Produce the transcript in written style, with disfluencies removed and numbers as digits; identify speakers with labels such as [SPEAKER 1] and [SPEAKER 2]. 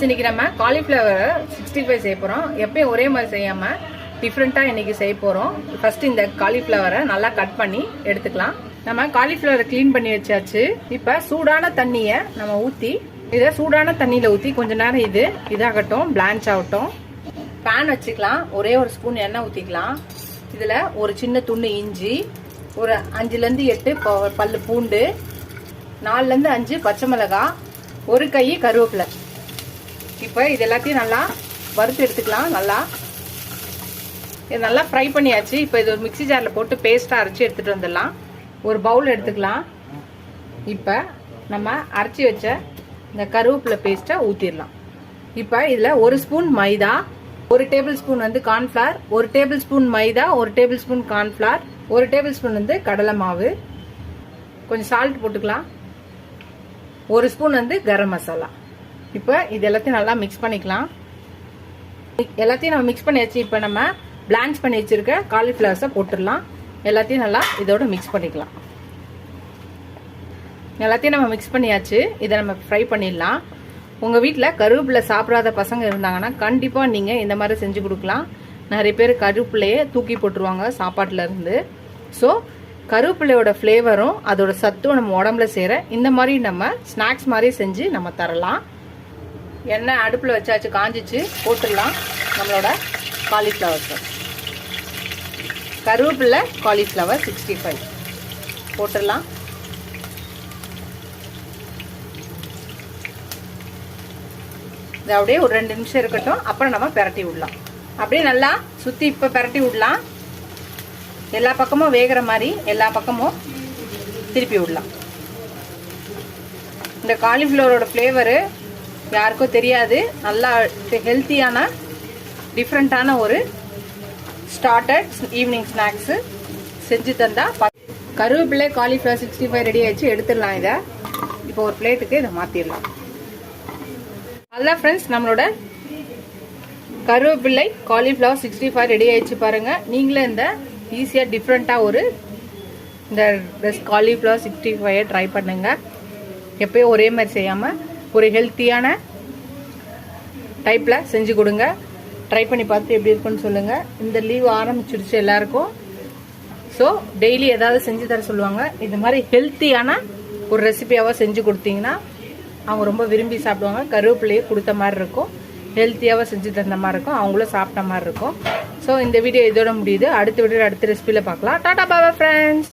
[SPEAKER 1] Friends, இன்னைக்கு நம்ம cauliflower 65 செய்ய போறோம். எப்பயும் ஒரே மாதிரி செய்யாம டிஃப்ரெண்டா இன்னைக்கு செய்ய போறோம். ஃபர்ஸ்ட் இந்த காலிஃப்ளவரை நல்லா கட் பண்ணி எடுத்துக்கலாம். நம்ம காலிஃப்ளவரை க்ளீன் பண்ணி வச்சாச்சு. இப்ப சூடான தண்ணியை நம்ம ஊத்தி, இதை சூடான தண்ணியில ஊத்தி கொஞ்ச நேரம் இதாகட்டும், பிளான்ச் ஆகட்டும். பேன் வச்சுக்கலாம். ஒரே ஒரு ஸ்பூன் எண்ணெய் ஊத்திக்கலாம். இதுல ஒரு சின்ன துண்டு இஞ்சி, ஒரு 5 to 8 பல்லு பூண்டு, 4 to 5 பச்சை மிளகாய், ஒரு கை கருவேப்பிலை. இப்போ இது எல்லாத்தையும் நல்லா வறுத்து எடுத்துக்கலாம். இது நல்லா ஃப்ரை பண்ணியாச்சு. இப்போ இது ஒரு மிக்ஸி ஜாரில் போட்டு பேஸ்ட்டாக அரைச்சி எடுத்துகிட்டு வந்துடலாம். ஒரு பவுல் எடுத்துக்கலாம். இப்போ நம்ம அரைச்சி வச்ச இந்த கருவேப்பிலை பேஸ்ட்டை ஊற்றிடலாம். இப்போ இதில் 1 spoon maida, 1 tablespoon cornflour, 1 tablespoon maida, 1 tablespoon cornflour, 1 tablespoon கடலை மாவு, கொஞ்சம் சால்ட் போட்டுக்கலாம், 1 ஸ்பூன் கரம் மசாலா. இப்போ இது எல்லாத்தையும் நல்லா மிக்ஸ் பண்ணிக்கலாம். எல்லாத்தையும் நம்ம மிக்ஸ் பண்ணியாச்சு. இப்போ நம்ம பிளான்ச் பண்ணி வச்சிருக்க காலிஃப்ளவர்ஸை போட்டுடலாம். எல்லாத்தையும் நல்லா இதோட மிக்ஸ் பண்ணிக்கலாம். எல்லாத்தையும் நம்ம மிக்ஸ் பண்ணியாச்சு. இதை நம்ம ஃப்ரை பண்ணிடலாம். உங்கள் வீட்டில் கருவேப்பிலை சாப்பிடாத பசங்க இருந்தாங்கன்னா கண்டிப்பாக நீங்கள் இந்த மாதிரி செஞ்சு கொடுக்கலாம். நிறைய பேர் கருவேப்பிலையே தூக்கி போட்டுருவாங்க சாப்பாட்டில் இருந்து. ஸோ கருவேப்பிலையோட ஃப்ளேவரும் அதோட சத்தும் நம்ம உடம்புல சேர இந்த மாதிரி நம்ம ஸ்நாக்ஸ் மாதிரி செஞ்சு நம்ம தரலாம். எண்ணெய் அடுப்பில் வச்சாச்சு, காஞ்சிச்சு. போட்டுடலாம் நம்மளோட காலிஃப்ளவர்ஸ். கருவேப்பிலை காலிஃப்ளவர் 65 போட்டுடலாம். இது அப்படியே ஒரு 2 நிமிஷம் இருக்கட்டும். அப்புறம் நம்ம பிரட்டி விடலாம். அப்படியே நல்லா சுற்றி இப்போ பிரட்டி விடலாம். எல்லா பக்கமும் வேகிற மாதிரி எல்லா பக்கமும் திருப்பி விடலாம். இந்த காலிஃப்ளவரோட ஃப்ளேவரு யாருக்கும் தெரியாது. நல்லா ஹெல்த்தியான டிஃப்ரெண்ட்டான ஒரு ஸ்டார்டர் ஈவினிங் ஸ்நாக்ஸு செஞ்சு தந்தா. கருவேப்பிலை காலிஃப்ளவர் 65 ரெடி ஆயிடுச்சு. எடுத்துடலாம். இதை இப்போ ஒரு பிளேட்டுக்கு இதை மாற்றிடலாம். அதுதான் ஃப்ரெண்ட்ஸ், நம்மளோட கருவேப்பிலை காலிஃப்ளவர் 65 ரெடி ஆயிடுச்சு. பாருங்கள், நீங்களே இந்த ஈஸியாக டிஃப்ரெண்ட்டாக இந்த காலிஃப்ளவர் 65 ட்ரை பண்ணுங்கள். எப்பயும் ஒரே மாதிரி செய்யாமல் ஒரு ஹெல்த்தியான டைப்பில் செஞ்சு கொடுங்க. ட்ரை பண்ணி பார்த்து எப்படி இருக்குன்னு சொல்லுங்கள். இந்த லீவ் ஆரம்பிச்சிடுச்சு எல்லாருக்கும். ஸோ டெய்லி ஏதாவது செஞ்சு தர சொல்லுவாங்க. இந்த மாதிரி ஹெல்த்தியான ஒரு ரெசிபியாவாக செஞ்சு கொடுத்தீங்கன்னா அவங்க ரொம்ப விரும்பி சாப்பிடுவாங்க. கருவேப்பிலையே கொடுத்த மாதிரி இருக்கும், ஹெல்த்தியாகவும் செஞ்சு தந்த மாதிரி இருக்கும், அவங்களும் சாப்பிட்ட மாதிரி இருக்கும். ஸோ இந்த வீடியோ இதோட முடியுது. அடுத்த வீடியோ அடுத்த ரெசிபியில் பார்க்கலாம். Tata bye friends.